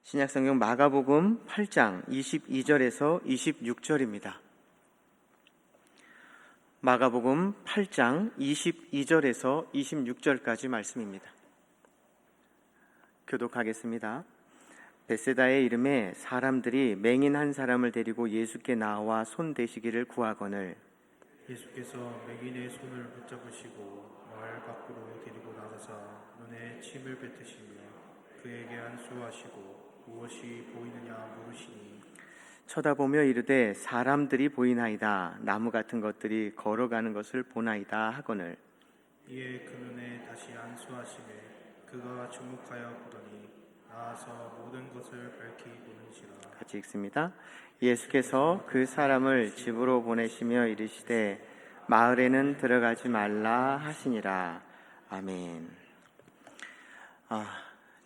신약성경 마가복음 8장 22절에서 26절입니다. 마가복음 8장 22절에서 26절까지 말씀입니다. 교독하겠습니다. 벳세다의 이름에 사람들이 맹인 한 사람을 데리고 예수께 나와 손 대시기를 구하거늘 예수께서 맹인의 손을 붙잡으시고 마을 밖으로 데리고 나가사 눈에 침을 뱉으시며 그에게 안수하시고 무엇이 보이느냐 물으시니 쳐다보며 이르되 사람들이 보이나이다. 나무 같은 것들이 걸어가는 것을 보나이다 하거늘 이에 그 눈에 다시 안수하시매 그가 주목하여 보더니 나아서 모든 것을 밝히 보는지라. 같이 읽습니다. 예수께서 그 사람을 집으로 보내시며 이르시되 마을에는 들어가지 말라 하시니라. 아멘.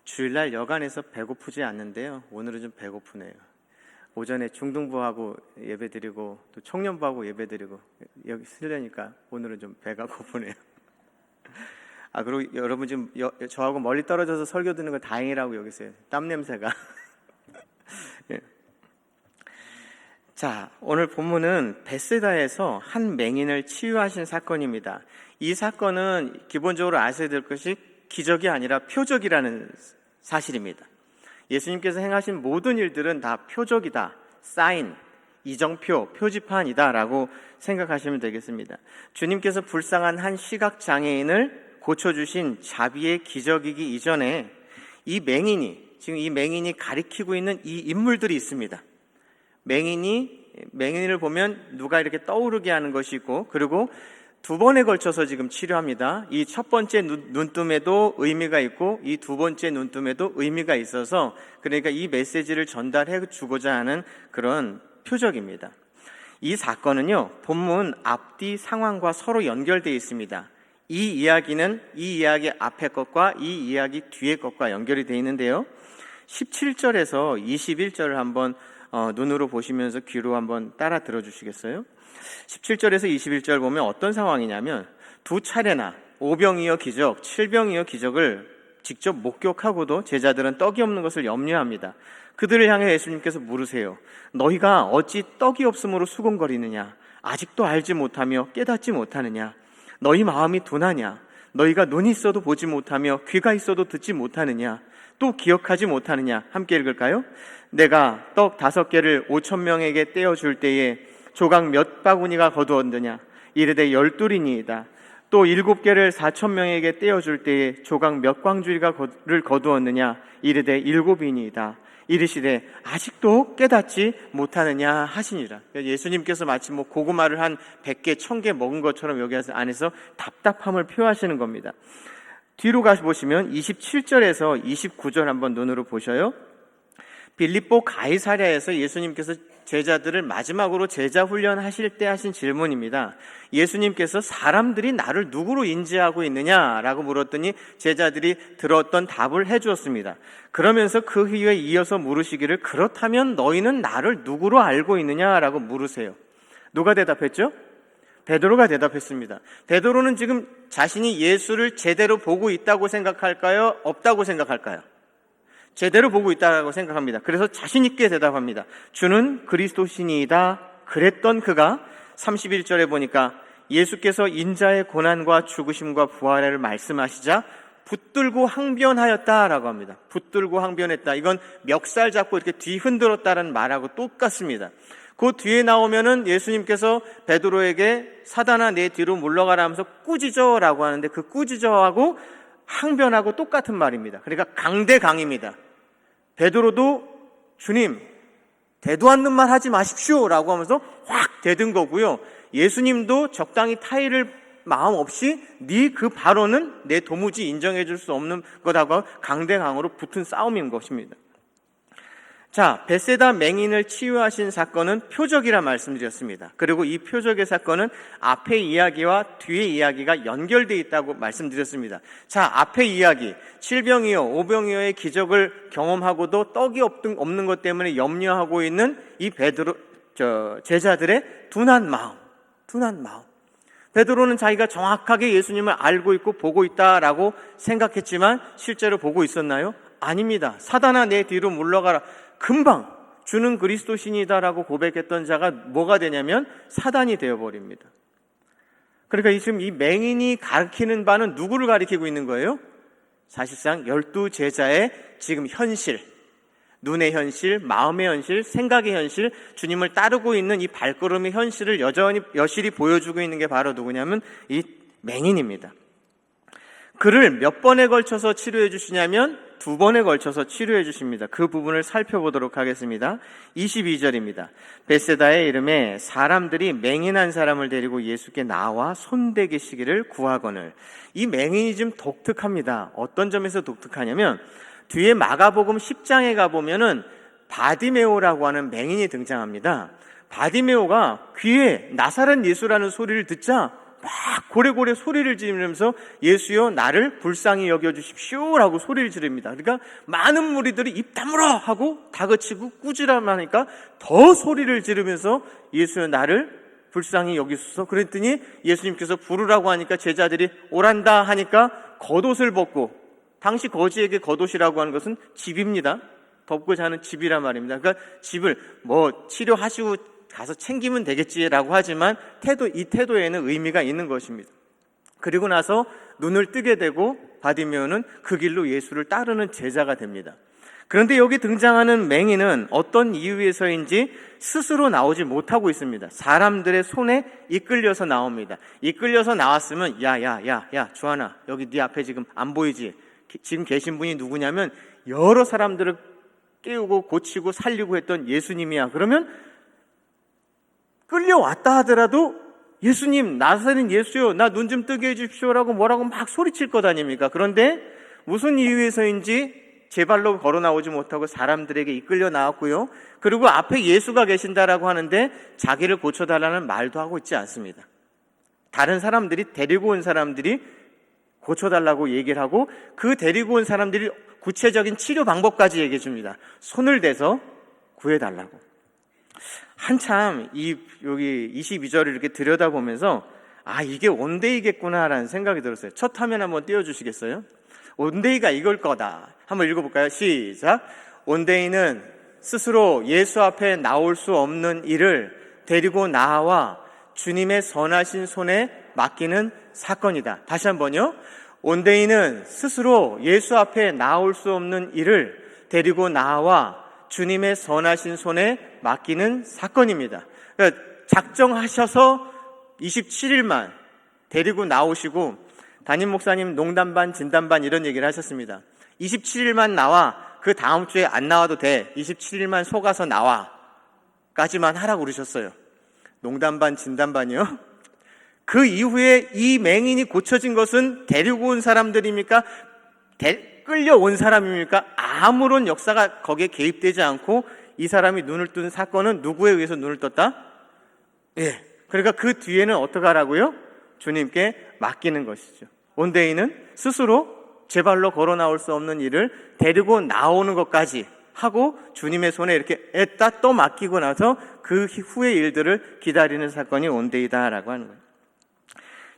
주일날 여간에서 배고프지 않는데요, 오늘은 좀 배고프네요. 오전에 중등부하고 예배드리고 또 청년부하고 예배드리고 여기 쓰려니까 오늘은 좀 배가 고프네요. 그리고 여러분 지금 저하고 멀리 떨어져서 설교 듣는 거 다행이라고 여기서요. 땀 냄새가. 예. 자, 오늘 본문은 벳세다에서 한 맹인을 치유하신 사건입니다. 이 사건은 기본적으로 아셔야 될 것이 기적이 아니라 표적이라는 사실입니다. 예수님께서 행하신 모든 일들은 다 표적이다, 사인, 이정표, 표지판이다 라고 생각하시면 되겠습니다. 주님께서 불쌍한 한 시각장애인을 고쳐주신 자비의 기적이기 이전에 이 맹인이 가리키고 있는 이 인물들이 있습니다. 맹인을 보면 누가 이렇게 떠오르게 하는 것이 있고, 그리고 두 번에 걸쳐서 지금 치료합니다. 이 첫 번째 눈뜸에도 의미가 있고 이 두 번째 눈뜸에도 의미가 있어서, 그러니까 이 메시지를 전달해 주고자 하는 그런 표적입니다. 이 사건은요, 본문 앞뒤 상황과 서로 연결되어 있습니다. 이 이야기 앞에 것과 이 이야기 뒤에 것과 연결이 되어 있는데요, 17절에서 21절을 한번 눈으로 보시면서 귀로 한번 따라 들어주시겠어요? 17절에서 21절 보면 어떤 상황이냐면, 두 차례나 5병이어 기적, 7병이어 기적을 직접 목격하고도 제자들은 떡이 없는 것을 염려합니다. 그들을 향해 예수님께서 물으세요. 너희가 어찌 떡이 없음으로 수곤거리느냐? 아직도 알지 못하며 깨닫지 못하느냐? 너희 마음이 둔하냐? 너희가 눈이 있어도 보지 못하며 귀가 있어도 듣지 못하느냐? 또 기억하지 못하느냐? 함께 읽을까요? 내가 떡 5개를 5,000명에게 떼어줄 때에 조각 몇 바구니가 거두었느냐? 이르되 12이니이다. 또 7개를 4,000명에게 떼어줄 때에 조각 몇 광주리를 거두었느냐? 이르되 7이니이다. 이르시되 아직도 깨닫지 못하느냐 하시니라. 예수님께서 마치 고구마를 한 100개, 1000개 먹은 것처럼 여기 안에서 답답함을 표하시는 겁니다. 뒤로 가보시면 27절에서 29절 한번 눈으로 보셔요. 빌립보 가이사랴에서 예수님께서 제자들을 마지막으로 제자 훈련하실 때 하신 질문입니다. 예수님께서 사람들이 나를 누구로 인지하고 있느냐라고 물었더니 제자들이 들었던 답을 해주었습니다. 그러면서 그 후에 이어서 물으시기를 그렇다면 너희는 나를 누구로 알고 있느냐라고 물으세요. 누가 대답했죠? 베드로가 대답했습니다. 베드로는 지금 자신이 예수를 제대로 보고 있다고 생각할까요? 없다고 생각할까요? 제대로 보고 있다고 생각합니다. 그래서 자신 있게 대답합니다. 주는 그리스도시니이다. 그랬던 그가 31절에 보니까 예수께서 인자의 고난과 죽으심과 부활을 말씀하시자 붙들고 항변하였다라고 합니다. 붙들고 항변했다. 이건 멱살 잡고 이렇게 뒤 흔들었다는 말하고 똑같습니다. 그 뒤에 나오면은 예수님께서 베드로에게 사단아 내 뒤로 물러가라 하면서 꾸짖어라고 하는데, 그 꾸짖어하고 항변하고 똑같은 말입니다. 그러니까 강대강입니다. 베드로도 주님 대도 않는 말 하지 마십시오 라고 하면서 확 대든 거고요, 예수님도 적당히 타이를 마음 없이 네 그 발언은 내 도무지 인정해 줄 수 없는 거다고 강대강으로 붙은 싸움인 것입니다. 자, 벳세다 맹인을 치유하신 사건은 표적이라 말씀드렸습니다. 그리고 이 표적의 사건은 앞의 이야기와 뒤의 이야기가 연결되어 있다고 말씀드렸습니다. 자, 앞의 이야기 7병이요 5병이요의 기적을 경험하고도 떡이 없는 것 때문에 염려하고 있는 이 제자들의 둔한 마음. 베드로는 자기가 정확하게 예수님을 알고 있고 보고 있다라고 생각했지만 실제로 보고 있었나요? 아닙니다. 사단아 내 뒤로 물러가라. 금방 주는 그리스도신이다라고 고백했던 자가 뭐가 되냐면 사단이 되어버립니다. 그러니까 지금 이 맹인이 가리키는 바는 누구를 가리키고 있는 거예요? 사실상 12제자의 지금 현실, 눈의 현실, 마음의 현실, 생각의 현실, 주님을 따르고 있는 이 발걸음의 현실을 여실히 보여주고 있는 게 바로 누구냐면 이 맹인입니다. 그를 몇 번에 걸쳐서 치료해 주시냐면 2번에 걸쳐서 치료해 주십니다. 그 부분을 살펴보도록 하겠습니다. 22절입니다. 벳세다의 이름에 사람들이 맹인한 사람을 데리고 예수께 나와 손대기시기를 구하거늘. 이 맹인이 좀 독특합니다. 어떤 점에서 독특하냐면 뒤에 마가복음 10장에 가보면은 바디메오라고 하는 맹인이 등장합니다. 바디메오가 귀에 나사렛 예수라는 소리를 듣자 막 고래고래 소리를 지르면서 예수여 나를 불쌍히 여겨주십시오 라고 소리를 지릅니다. 그러니까 많은 무리들이 입 다물어 하고 다그치고 꾸지람하니까 더 소리를 지르면서 예수여 나를 불쌍히 여기소서. 그랬더니 예수님께서 부르라고 하니까 제자들이 오란다 하니까 겉옷을 벗고, 당시 거지에게 겉옷이라고 하는 것은 집입니다. 덮고 자는 집이란 말입니다. 그러니까 집을 치료하시고 가서 챙기면 되겠지라고 하지만 이 태도에는 의미가 있는 것입니다. 그리고 나서 눈을 뜨게 되고 바디메오는 그 길로 예수를 따르는 제자가 됩니다. 그런데 여기 등장하는 맹인은 어떤 이유에서인지 스스로 나오지 못하고 있습니다. 사람들의 손에 이끌려서 나옵니다. 이끌려서 나왔으면 야 주하나 여기 네 앞에 지금 안 보이지? 지금 계신 분이 누구냐면 여러 사람들을 깨우고 고치고 살리고 했던 예수님이야. 그러면 끌려왔다 하더라도 예수님 나사렛 예수요 나 눈 좀 뜨게 해주십시오라고 뭐라고 막 소리칠 것 아닙니까? 그런데 무슨 이유에서인지 제 발로 걸어 나오지 못하고 사람들에게 이끌려 나왔고요. 그리고 앞에 예수가 계신다라고 하는데 자기를 고쳐달라는 말도 하고 있지 않습니다. 다른 사람들이 데리고 온 사람들이 고쳐달라고 얘기를 하고 그 데리고 온 사람들이 구체적인 치료 방법까지 얘기해 줍니다. 손을 대서 구해달라고. 한참 여기 22절을 이렇게 들여다보면서 이게 온데이겠구나라는 생각이 들었어요. 첫 화면 한번 띄워주시겠어요? 온데이가 이걸 거다. 한번 읽어볼까요? 시작. 온데이는 스스로 예수 앞에 나올 수 없는 일을 데리고 나와 주님의 선하신 손에 맡기는 사건이다. 다시 한번요. 온데이는 스스로 예수 앞에 나올 수 없는 일을 데리고 나와 주님의 선하신 손에 맡기는 사건입니다. 그러니까 작정하셔서 27일만 데리고 나오시고 담임 목사님 농담 반 진담 반 이런 얘기를 하셨습니다. 27일만 나와 그 다음 주에 안 나와도 돼. 27일만 속아서 나와 까지만 하라고 그러셨어요. 농담 반 진담 반이요. 그 이후에 이 맹인이 고쳐진 것은 데리고 온 사람들입니까? 끌려온 사람입니까? 아무런 역사가 거기에 개입되지 않고 이 사람이 눈을 뜬 사건은 누구에 의해서 눈을 떴다? 그러니까 그 뒤에는 어떻게 하라고요? 주님께 맡기는 것이죠. 온데이는 스스로 제 발로 걸어 나올 수 없는 일을 데리고 나오는 것까지 하고 주님의 손에 이렇게 애따 또 맡기고 나서 그 후의 일들을 기다리는 사건이 온데이다라고 하는 거예요.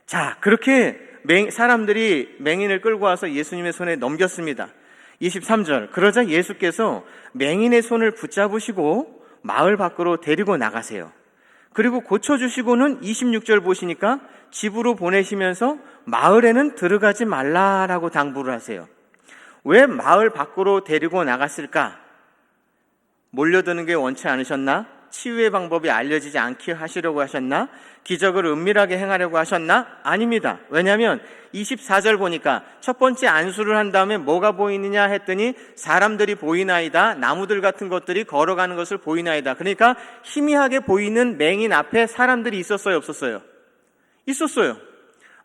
자, 그렇게 사람들이 맹인을 끌고 와서 예수님의 손에 넘겼습니다. 23절. 그러자 예수께서 맹인의 손을 붙잡으시고 마을 밖으로 데리고 나가세요. 그리고 고쳐주시고는 26절 보시니까 집으로 보내시면서 마을에는 들어가지 말라라고 당부를 하세요. 왜 마을 밖으로 데리고 나갔을까? 몰려드는 게 원치 않으셨나? 치유의 방법이 알려지지 않게 하시려고 하셨나? 기적을 은밀하게 행하려고 하셨나? 아닙니다. 왜냐하면 24절 보니까 첫 번째 안수를 한 다음에 뭐가 보이느냐 했더니 사람들이 보이나이다. 나무들 같은 것들이 걸어가는 것을 보이나이다. 그러니까 희미하게 보이는 맹인 앞에 사람들이 있었어요? 없었어요? 있었어요.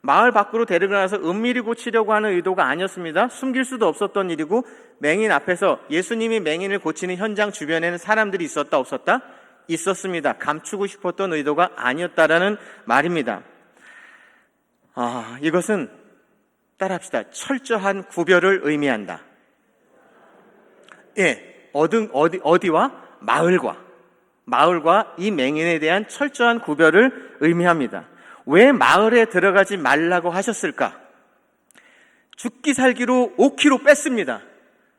마을 밖으로 데려가서 은밀히 고치려고 하는 의도가 아니었습니다. 숨길 수도 없었던 일이고 맹인 앞에서 예수님이 맹인을 고치는 현장 주변에는 사람들이 있었다 없었다? 있었습니다. 감추고 싶었던 의도가 아니었다라는 말입니다. 이것은 따라합시다. 철저한 구별을 의미한다. 어디와? 마을과 이 맹인에 대한 철저한 구별을 의미합니다. 왜 마을에 들어가지 말라고 하셨을까? 죽기 살기로 5kg 뺐습니다.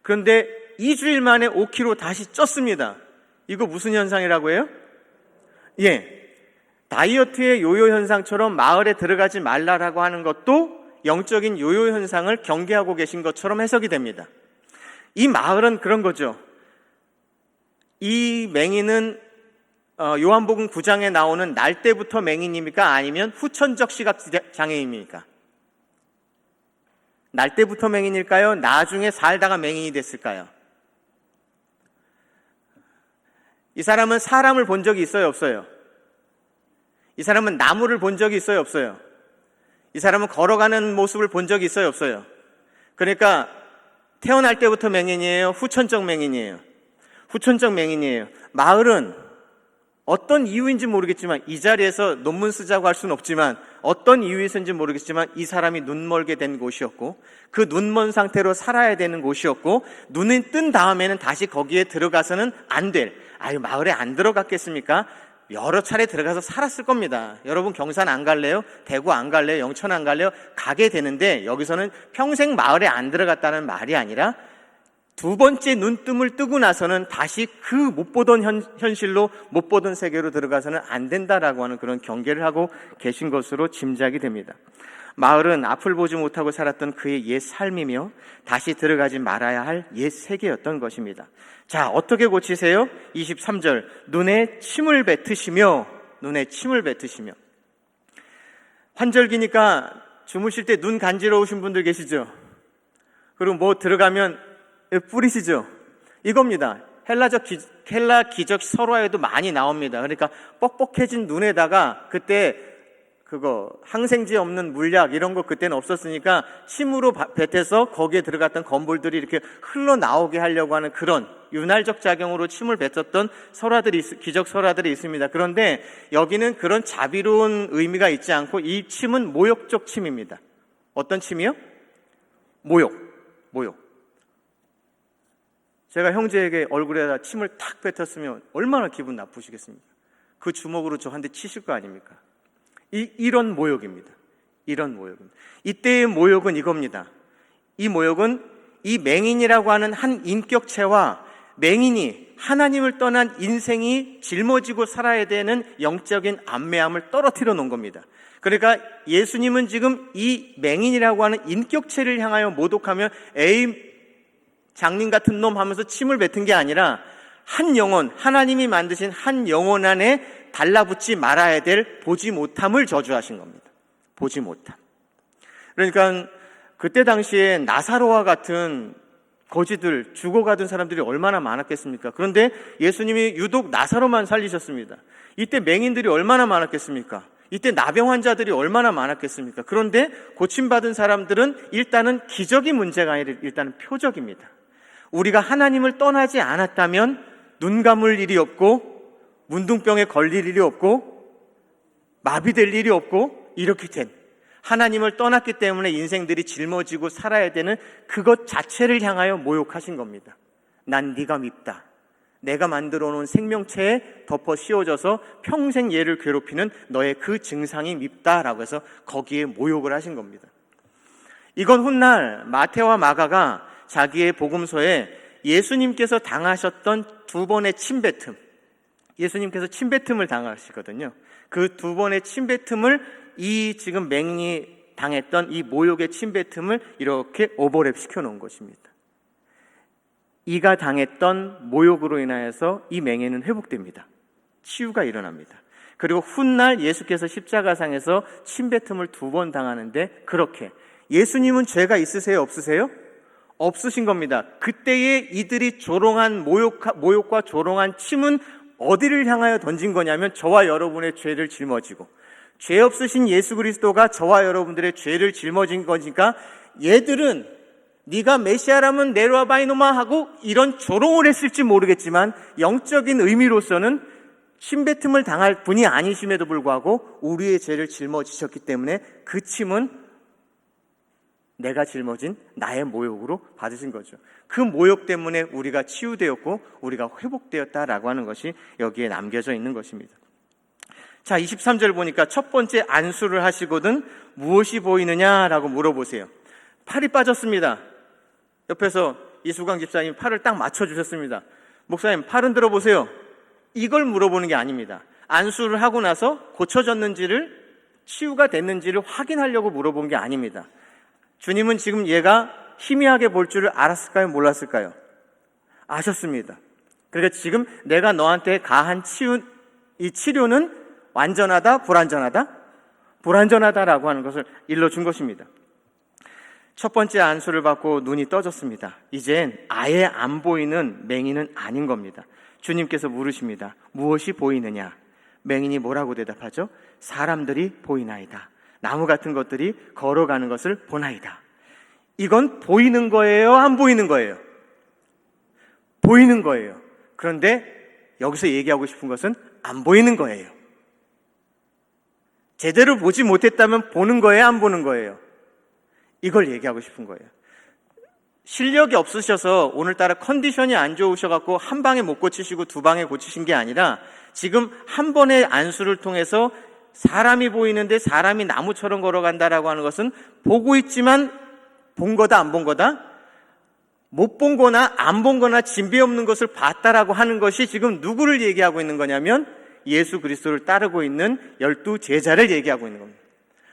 그런데 2주일 만에 5kg 다시 쪘습니다. 이거 무슨 현상이라고 해요? 다이어트의 요요 현상처럼 마을에 들어가지 말라라고 하는 것도 영적인 요요 현상을 경계하고 계신 것처럼 해석이 됩니다. 이 마을은 그런 거죠. 이 맹인은 요한복음 9장에 나오는 날 때부터 맹인입니까? 아니면 후천적 시각장애인입니까? 날 때부터 맹인일까요? 나중에 살다가 맹인이 됐을까요? 이 사람은 사람을 본 적이 있어요, 없어요? 이 사람은 나무를 본 적이 있어요, 없어요? 이 사람은 걸어가는 모습을 본 적이 있어요, 없어요? 그러니까 태어날 때부터 맹인이에요? 후천적 맹인이에요? 후천적 맹인이에요. 마을은 어떤 이유인지 모르겠지만, 이 자리에서 논문 쓰자고 할 수는 없지만 어떤 이유에서인지 모르겠지만 이 사람이 눈멀게 된 곳이었고, 그 눈먼 상태로 살아야 되는 곳이었고, 눈이 뜬 다음에는 다시 거기에 들어가서는 안 될, 마을에 안 들어갔겠습니까? 여러 차례 들어가서 살았을 겁니다. 여러분 경산 안 갈래요? 대구 안 갈래요? 영천 안 갈래요? 가게 되는데, 여기서는 평생 마을에 안 들어갔다는 말이 아니라 두 번째 눈뜸을 뜨고 나서는 다시 그 못 보던 현실로, 못 보던 세계로 들어가서는 안 된다라고 하는 그런 경계를 하고 계신 것으로 짐작이 됩니다. 마을은 앞을 보지 못하고 살았던 그의 옛 삶이며 다시 들어가지 말아야 할 옛 세계였던 것입니다. 자, 어떻게 고치세요? 23절, 눈에 침을 뱉으시며. 환절기니까 주무실 때 눈 간지러우신 분들 계시죠? 그리고 뭐 들어가면 뿌리시죠? 이겁니다. 헬라 기적 설화에도 많이 나옵니다. 그러니까 뻑뻑해진 눈에다가, 그때 항생제 없는 물약 이런 거 그때는 없었으니까 침으로 뱉어서 거기에 들어갔던 건물들이 이렇게 흘러나오게 하려고 하는 그런 윤활적 작용으로 침을 뱉었던 기적 설화들이 있습니다. 그런데 여기는 그런 자비로운 의미가 있지 않고 이 침은 모욕적 침입니다. 어떤 침이요? 모욕. 제가 형제에게 얼굴에다 침을 탁 뱉었으면 얼마나 기분 나쁘시겠습니까? 그 주먹으로 저 한 대 치실 거 아닙니까? 이런 모욕입니다. 이때의 모욕은 이겁니다. 이 모욕은 이 맹인이라고 하는 한 인격체와 맹인이 하나님을 떠난 인생이 짊어지고 살아야 되는 영적인 안매함을 떨어뜨려 놓은 겁니다. 그러니까 예수님은 지금 이 맹인이라고 하는 인격체를 향하여 모독하며 에이 장님 같은 놈 하면서 침을 뱉은 게 아니라, 한 영혼, 하나님이 만드신 한 영혼 안에 달라붙지 말아야 될 보지 못함을 저주하신 겁니다. 보지 못함. 그러니까 그때 당시에 나사로와 같은 거지들, 죽어가던 사람들이 얼마나 많았겠습니까? 그런데 예수님이 유독 나사로만 살리셨습니다. 이때 맹인들이 얼마나 많았겠습니까? 이때 나병 환자들이 얼마나 많았겠습니까? 그런데 고침받은 사람들은 일단은 기적이 문제가 아니라 일단은 표적입니다. 우리가 하나님을 떠나지 않았다면 눈 감을 일이 없고, 문둥병에 걸릴 일이 없고, 마비될 일이 없고, 이렇게 된, 하나님을 떠났기 때문에 인생들이 짊어지고 살아야 되는 그것 자체를 향하여 모욕하신 겁니다. 난 네가 밉다. 내가 만들어 놓은 생명체에 덮어 씌워져서 평생 얘를 괴롭히는 너의 그 증상이 밉다라고 해서 거기에 모욕을 하신 겁니다. 이건 훗날 마태와 마가가 자기의 복음서에 예수님께서 당하셨던 두 번의 침뱉음, 예수님께서 침뱉음을 당하시거든요. 그 두 번의 침뱉음을 이 지금 맹인이 당했던 이 모욕의 침뱉음을 이렇게 오버랩 시켜놓은 것입니다. 이가 당했던 모욕으로 인하여서 이 맹인은 회복됩니다. 치유가 일어납니다. 그리고 훗날 예수께서 십자가상에서 침뱉음을 두 번 당하는데, 그렇게 예수님은 죄가 있으세요, 없으세요? 없으신 겁니다. 그때에 이들이 조롱한 모욕과 조롱한 침은 어디를 향하여 던진 거냐면, 저와 여러분의 죄를 짊어지고, 죄 없으신 예수 그리스도가 저와 여러분들의 죄를 짊어진 거니까 얘들은 네가 메시아라면 내려와봐 이놈아 하고 이런 조롱을 했을지 모르겠지만, 영적인 의미로서는 침뱉음을 당할 분이 아니심에도 불구하고 우리의 죄를 짊어지셨기 때문에 그 침은 내가 짊어진 나의 모욕으로 받으신 거죠. 그 모욕 때문에 우리가 치유되었고 우리가 회복되었다라고 하는 것이 여기에 남겨져 있는 것입니다. 자, 23절 보니까 첫 번째 안수를 하시거든 무엇이 보이느냐라고 물어보세요. 팔이 빠졌습니다. 옆에서 이수광 집사님이 팔을 딱 맞춰주셨습니다. 목사님, 팔 흔들어 보세요. 이걸 물어보는 게 아닙니다. 안수를 하고 나서 고쳐졌는지를, 치유가 됐는지를 확인하려고 물어본 게 아닙니다. 주님은 지금 얘가 희미하게 볼 줄을 알았을까요? 몰랐을까요? 아셨습니다. 그러니까 지금 내가 너한테 가한 이 치료는 완전하다, 불완전하다? 불완전하다라고 하는 것을 일러준 것입니다. 첫 번째 안수를 받고 눈이 떠졌습니다. 이젠 아예 안 보이는 맹인은 아닌 겁니다. 주님께서 물으십니다. 무엇이 보이느냐? 맹인이 뭐라고 대답하죠? 사람들이 보이나이다. 나무 같은 것들이 걸어가는 것을 보나이다. 이건 보이는 거예요? 안 보이는 거예요? 보이는 거예요. 그런데 여기서 얘기하고 싶은 것은 안 보이는 거예요. 제대로 보지 못했다면 보는 거예요? 안 보는 거예요? 이걸 얘기하고 싶은 거예요. 실력이 없으셔서 오늘따라 컨디션이 안 좋으셔갖고 한 방에 못 고치시고 두 방에 고치신 게 아니라 지금 한 번의 안수를 통해서 사람이 보이는데 사람이 나무처럼 걸어간다라고 하는 것은 보고 있지만 본 거다 안 본 거다? 못 본 거나 안 본 거나 진비 없는 것을 봤다라고 하는 것이 지금 누구를 얘기하고 있는 거냐면 예수 그리스도를 따르고 있는 12 제자를 얘기하고 있는 겁니다.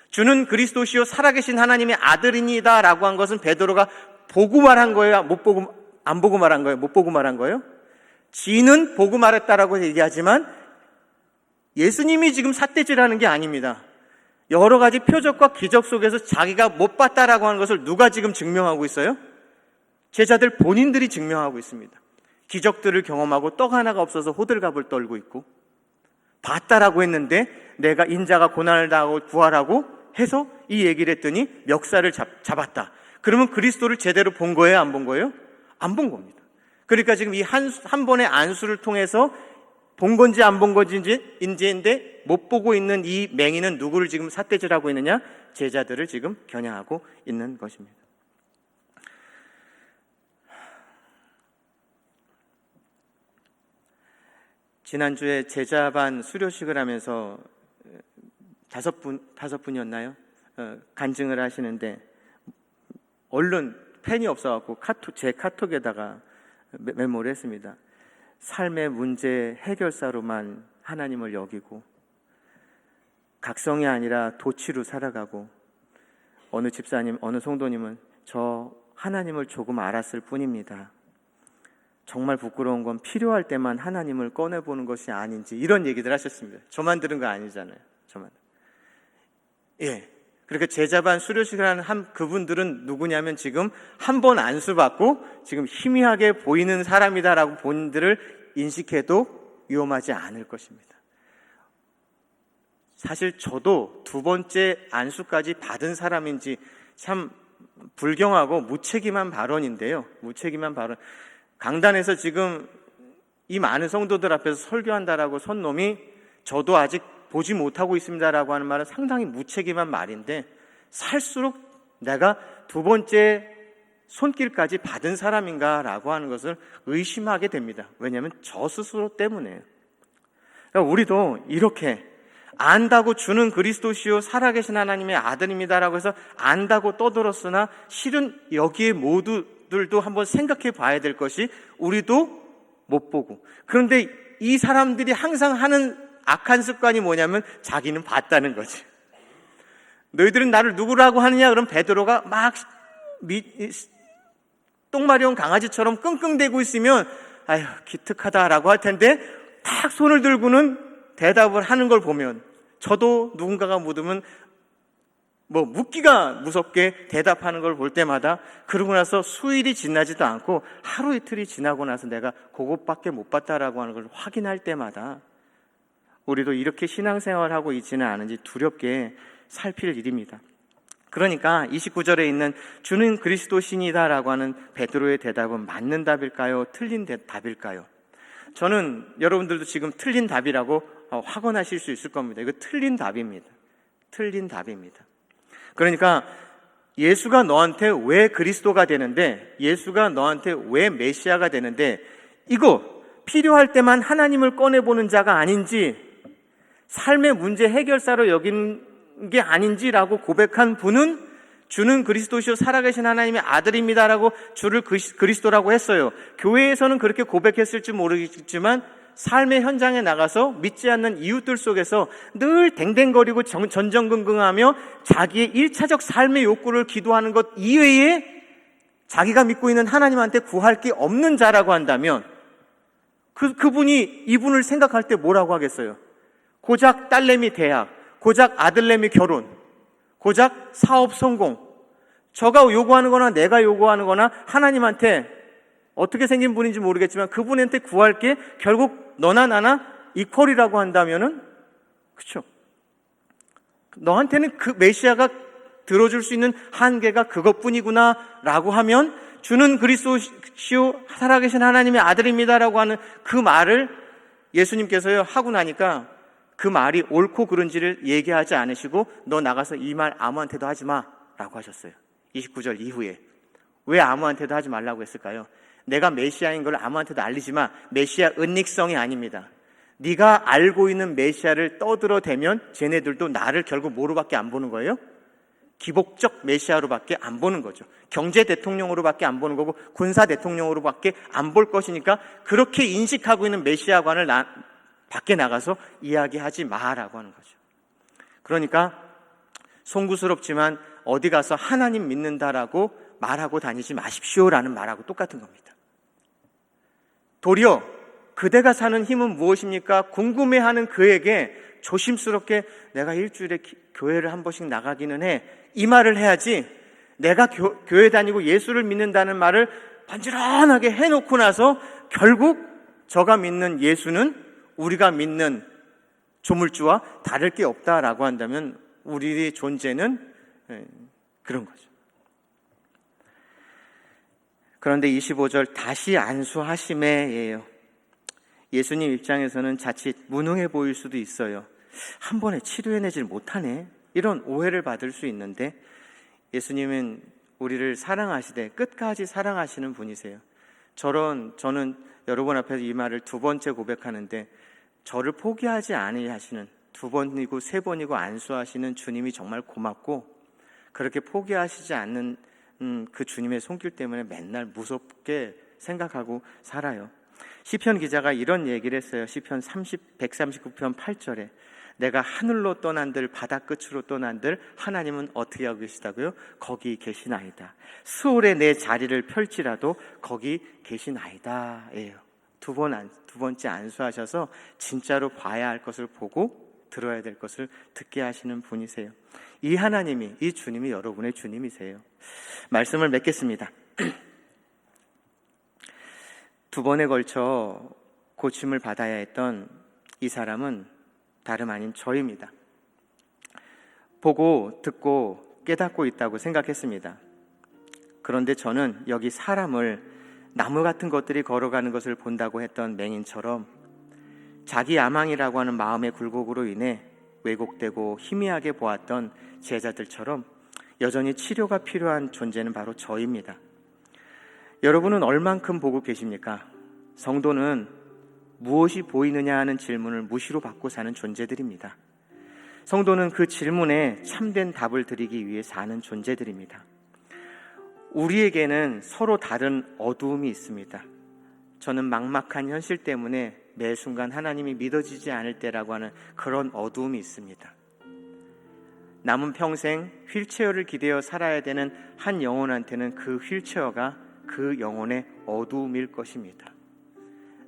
주는 그리스도시요 살아계신 하나님의 아들이니이다 라고 한 것은 베드로가 보고 말한 거예요? 못 보고, 안 보고 말한 거예요? 못 보고 말한 거예요? 지는 보고 말했다라고 얘기하지만 예수님이 지금 삿대질하는 게 아닙니다. 여러 가지 표적과 기적 속에서 자기가 못 봤다라고 하는 것을 누가 지금 증명하고 있어요? 제자들 본인들이 증명하고 있습니다. 기적들을 경험하고 떡 하나가 없어서 호들갑을 떨고 있고, 봤다라고 했는데 내가 인자가 고난을 당하고 부활하고 해서 이 얘기를 했더니 멱살을 잡았다. 그러면 그리스도를 제대로 본 거예요? 안 본 거예요? 안 본 겁니다. 그러니까 지금 이 한 번의 안수를 통해서 본 건지 안 본 건지인데 못 보고 있는 이 맹인은 누구를 지금 삿대질하고 있느냐? 제자들을 지금 겨냥하고 있는 것입니다. 지난주에 제자반 수료식을 하면서 다섯 분이었나요? 간증을 하시는데 얼른 펜이 없어갖고 제 카톡에다가 메모를 했습니다. 삶의 문제 해결사로만 하나님을 여기고 각성이 아니라 도치로 살아가고 어느 집사님, 어느 성도님은 저 하나님을 조금 알았을 뿐입니다. 정말 부끄러운 건 필요할 때만 하나님을 꺼내보는 것이 아닌지 이런 얘기들 하셨습니다. 저만 들은 거 아니잖아요. 저만. 예. 그러니까 제자반 수료식을 하는 그분들은 누구냐면 지금 한 번 안수받고 지금 희미하게 보이는 사람이다라고 본인들을 인식해도 위험하지 않을 것입니다. 사실 저도 두 번째 안수까지 받은 사람인지 참 불경하고 무책임한 발언인데요. 무책임한 발언. 강단에서 지금 이 많은 성도들 앞에서 설교한다라고 선 놈이 저도 아직 보지 못하고 있습니다라고 하는 말은 상당히 무책임한 말인데 살수록 내가 두 번째 손길까지 받은 사람인가라고 하는 것을 의심하게 됩니다. 왜냐하면 저 스스로 때문에요. 그러니까 우리도 이렇게 안다고 주는 그리스도시요 살아계신 하나님의 아들입니다라고 해서 안다고 떠들었으나 실은 여기에 모두들도 한번 생각해 봐야 될 것이 우리도 못 보고, 그런데 이 사람들이 항상 하는 악한 습관이 뭐냐면 자기는 봤다는 거지. 너희들은 나를 누구라고 하느냐? 그럼 베드로가 막 똥마려운 강아지처럼 끙끙대고 있으면 아휴 기특하다라고 할 텐데 딱 손을 들고는 대답을 하는 걸 보면 저도 누군가가 묻으면 묻기가 무섭게 대답하는 걸 볼 때마다 그러고 나서 수일이 지나지도 않고 하루 이틀이 지나고 나서 내가 그것밖에 못 봤다라고 하는 걸 확인할 때마다 우리도 이렇게 신앙생활하고 있지는 않은지 두렵게 살필 일입니다. 그러니까 29절에 있는 주는 그리스도신이다라고 하는 베드로의 대답은 맞는 답일까요? 틀린 답일까요? 저는 여러분들도 지금 틀린 답이라고 확언하실 수 있을 겁니다. 이거 틀린 답입니다. 틀린 답입니다. 그러니까 예수가 너한테 왜 그리스도가 되는데, 예수가 너한테 왜 메시아가 되는데, 이거 필요할 때만 하나님을 꺼내보는 자가 아닌지, 삶의 문제 해결사로 여긴 게 아닌지라고 고백한 분은 주는 그리스도시요 살아계신 하나님의 아들입니다라고 주를 그리스도라고 했어요. 교회에서는 그렇게 고백했을지 모르겠지만 삶의 현장에 나가서 믿지 않는 이웃들 속에서 늘 댕댕거리고 전전긍긍하며 자기의 1차적 삶의 욕구를 기도하는 것 이외에 자기가 믿고 있는 하나님한테 구할 게 없는 자라고 한다면 그분이 이분을 생각할 때 뭐라고 하겠어요? 고작 딸내미 대학, 고작 아들내미 결혼, 고작 사업 성공, 저가 요구하는 거나 내가 요구하는 거나 하나님한테 어떻게 생긴 분인지 모르겠지만 그분한테 구할 게 결국 너나 나나 이퀄이라고 한다면은, 그쵸? 너한테는 그 메시아가 들어줄 수 있는 한계가 그것뿐이구나 라고 하면 주는 그리스도시요 살아계신 하나님의 아들입니다라고 하는 그 말을 예수님께서요 하고 나니까 그 말이 옳고 그른지를 얘기하지 않으시고 너 나가서 이 말 아무한테도 하지 마라고 하셨어요. 29절 이후에. 왜 아무한테도 하지 말라고 했을까요? 내가 메시아인 걸 아무한테도 알리지 마. 메시아 은닉성이 아닙니다. 네가 알고 있는 메시아를 떠들어대면 쟤네들도 나를 결국 뭐로밖에 안 보는 거예요? 기복적 메시아로밖에 안 보는 거죠. 경제 대통령으로밖에 안 보는 거고 군사 대통령으로밖에 안 볼 것이니까 그렇게 인식하고 있는 메시아관을 밖에 나가서 이야기하지 마라고 하는 거죠. 그러니까 송구스럽지만 어디 가서 하나님 믿는다라고 말하고 다니지 마십시오라는 말하고 똑같은 겁니다. 도리어 그대가 사는 힘은 무엇입니까? 궁금해하는 그에게 조심스럽게 내가 일주일에 교회를 한 번씩 나가기는 해, 이 말을 해야지 내가 교회 다니고 예수를 믿는다는 말을 번지런하게 해놓고 나서 결국 저가 믿는 예수는 우리가 믿는 조물주와 다를 게 없다라고 한다면 우리의 존재는 그런 거죠. 그런데 25절 다시 안수하심에예요. 예수님 입장에서는 자칫 무능해 보일 수도 있어요. 한 번에 치료해내질 못하네, 이런 오해를 받을 수 있는데 예수님은 우리를 사랑하시되 끝까지 사랑하시는 분이세요. 저는 여러분 앞에서 이 말을 두 번째 고백하는데 저를 포기하지 아니하시는, 두 번이고 세 번이고 안수하시는 주님이 정말 고맙고 그렇게 포기하시지 않는 그 주님의 손길 때문에 맨날 무섭게 생각하고 살아요. 시편 기자가 이런 얘기를 했어요. 시편 139편 8절에 내가 하늘로 떠난들 바다 끝으로 떠난들 하나님은 어떻게 하고 계시다고요? 거기 계시나이다. 수월에 내 자리를 펼치라도 거기 계시나이다 예요. 두 번째 안수하셔서 진짜로 봐야 할 것을 보고 들어야 될 것을 듣게 하시는 분이세요. 이 하나님이, 이 주님이 여러분의 주님이세요. 말씀을 맺겠습니다. 두 번에 걸쳐 고침을 받아야 했던 이 사람은 다름 아닌 저입니다. 보고 듣고 깨닫고 있다고 생각했습니다. 그런데 저는 여기 사람을 나무 같은 것들이 걸어가는 것을 본다고 했던 맹인처럼 자기 야망이라고 하는 마음의 굴곡으로 인해 왜곡되고 희미하게 보았던 제자들처럼 여전히 치료가 필요한 존재는 바로 저입니다. 여러분은 얼만큼 보고 계십니까? 성도는 무엇이 보이느냐 하는 질문을 무시로 받고 사는 존재들입니다. 성도는 그 질문에 참된 답을 드리기 위해 사는 존재들입니다. 우리에게는 서로 다른 어두움이 있습니다. 저는 막막한 현실 때문에 매 순간 하나님이 믿어지지 않을 때라고 하는 그런 어두움이 있습니다. 남은 평생 휠체어를 기대어 살아야 되는 한 영혼한테는 그 휠체어가 그 영혼의 어두움일 것입니다.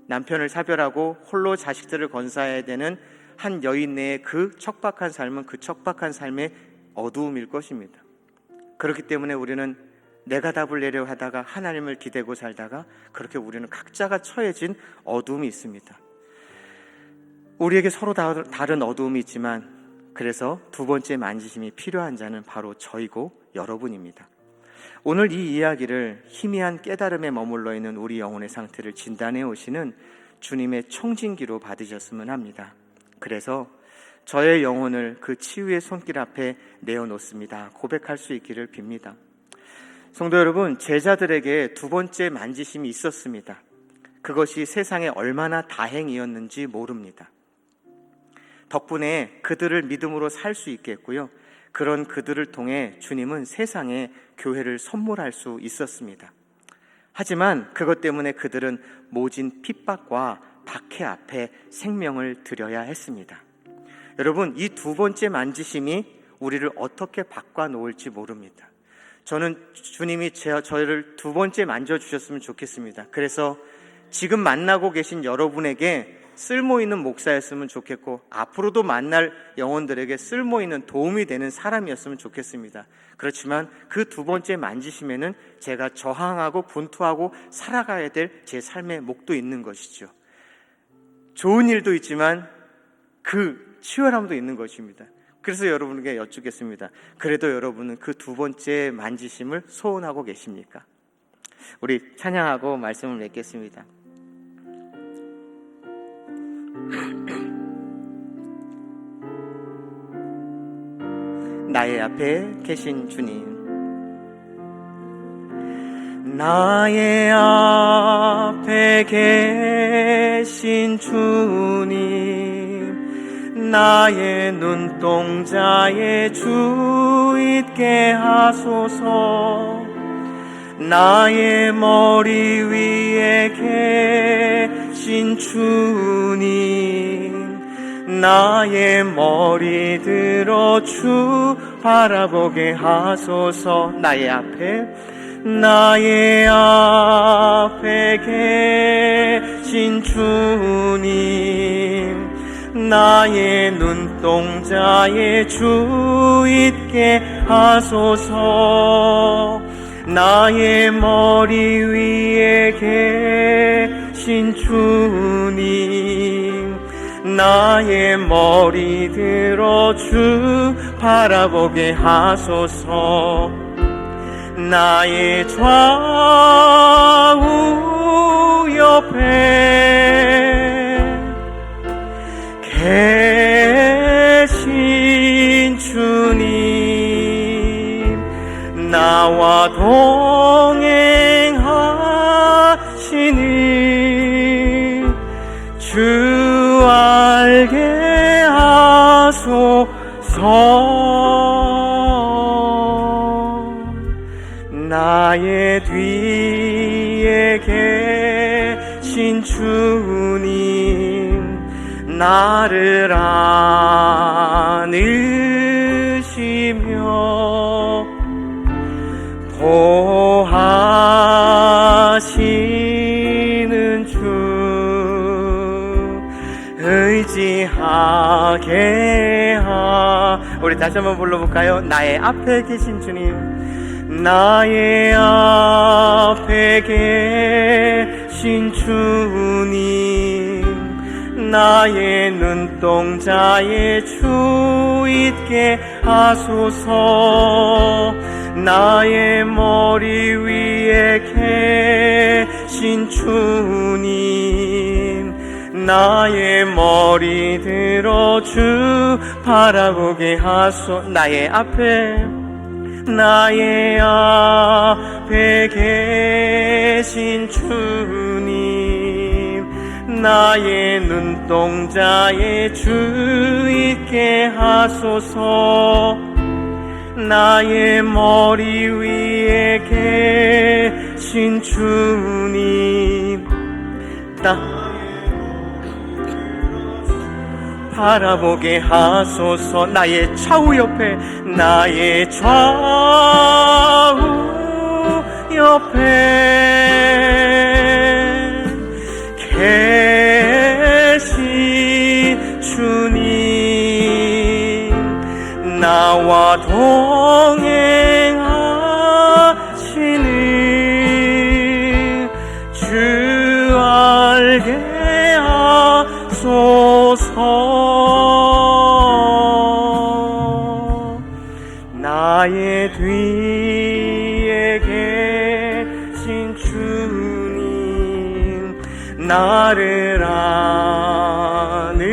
남편을 사별하고 홀로 자식들을 건사해야 되는 한 여인네의 그 척박한 삶은 그 척박한 삶의 어두움일 것입니다. 그렇기 때문에 우리는 내가 답을 내려 하다가 하나님을 기대고 살다가 그렇게 우리는 각자가 처해진 어두움이 있습니다. 우리에게 서로 다른 어두움이 있지만 그래서 두 번째 만지심이 필요한 자는 바로 저이고 여러분입니다. 오늘 이 이야기를 희미한 깨달음에 머물러 있는 우리 영혼의 상태를 진단해 오시는 주님의 청진기로 받으셨으면 합니다. 그래서 저의 영혼을 그 치유의 손길 앞에 내어놓습니다. 고백할 수 있기를 빕니다. 성도 여러분, 제자들에게 두 번째 만지심이 있었습니다. 그것이 세상에 얼마나 다행이었는지 모릅니다. 덕분에 그들을 믿음으로 살 수 있게 했고요. 그런 그들을 통해 주님은 세상에 교회를 선물할 수 있었습니다. 하지만 그것 때문에 그들은 모진 핍박과 박해 앞에 생명을 드려야 했습니다. 여러분, 이 두 번째 만지심이 우리를 어떻게 바꿔놓을지 모릅니다. 저는 주님이 저를 두 번째 만져주셨으면 좋겠습니다. 그래서 지금 만나고 계신 여러분에게 쓸모있는 목사였으면 좋겠고, 앞으로도 만날 영혼들에게 쓸모있는 도움이 되는 사람이었으면 좋겠습니다. 그렇지만 그 두 번째 만지심에는 제가 저항하고 분투하고 살아가야 될 제 삶의 몫도 있는 것이죠. 좋은 일도 있지만 그 치열함도 있는 것입니다. 그래서 여러분에게 여쭙겠습니다. 그래도 여러분은 그 두 번째 만지심을 소원하고 계십니까? 우리 찬양하고 말씀을 맺겠습니다. 나의 앞에 계신 주님, 나의 앞에 계신 주님, 나의 눈동자에 주 있게 하소서. 나의 머리 위에 계신 주님, 나의 머리 들어 주 바라보게 하소서. 나의 앞에 계신 주님, 나의 눈동자에 주 있게 하소서. 나의 머리 위에 계신 주님, 나의 머리 들어 주 바라보게 하소서. 나의 좌우 옆에 계신 주님, 나와 동행하시니 주 알게 하소서. 나의 뒤에 계신 주님, 나를 안으시며 보하시는 주 의지하게 우리 다시 한번 불러볼까요? 나의 앞에 계신 주님, 나의 앞에 계신 주님, 나의 눈동자에 주 있게 하소서. 나의 머리 위에 계신 주님, 나의 머리 들어 주 바라보게 하소. 나의 앞에 계신 주님, 나의 눈동자에 주 있게 하소서. 나의 머리 위에 계신 주님, 바라보게 하소서. 나의 좌우 옆에 계신 주님, 나와 동행하시니 주 알게 하소서. 나의 뒤에 계신 주님, 나를 안으시며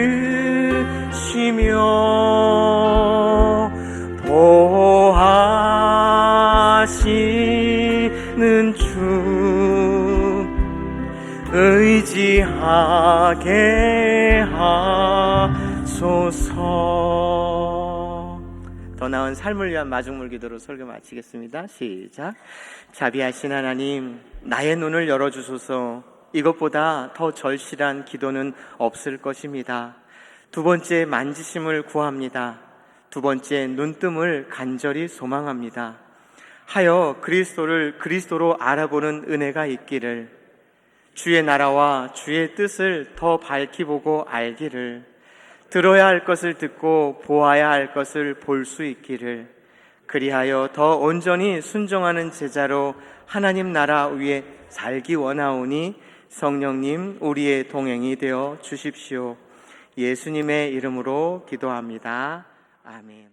보하시는 주 의지하게 하소서. 더 나은 삶을 위한 마중물 기도로 설교 마치겠습니다. 시작. 자비하신 하나님, 나의 눈을 열어주소서. 이것보다 더 절실한 기도는 없을 것입니다. 두 번째, 만지심을 구합니다. 두 번째, 눈뜸을 간절히 소망합니다. 하여 그리스도를 그리스도로 알아보는 은혜가 있기를, 주의 나라와 주의 뜻을 더 밝히 보고 알기를, 들어야 할 것을 듣고 보아야 할 것을 볼 수 있기를, 그리하여 더 온전히 순종하는 제자로 하나님 나라 위에 살기 원하오니 성령님 우리의 동행이 되어 주십시오. 예수님의 이름으로 기도합니다. 아멘.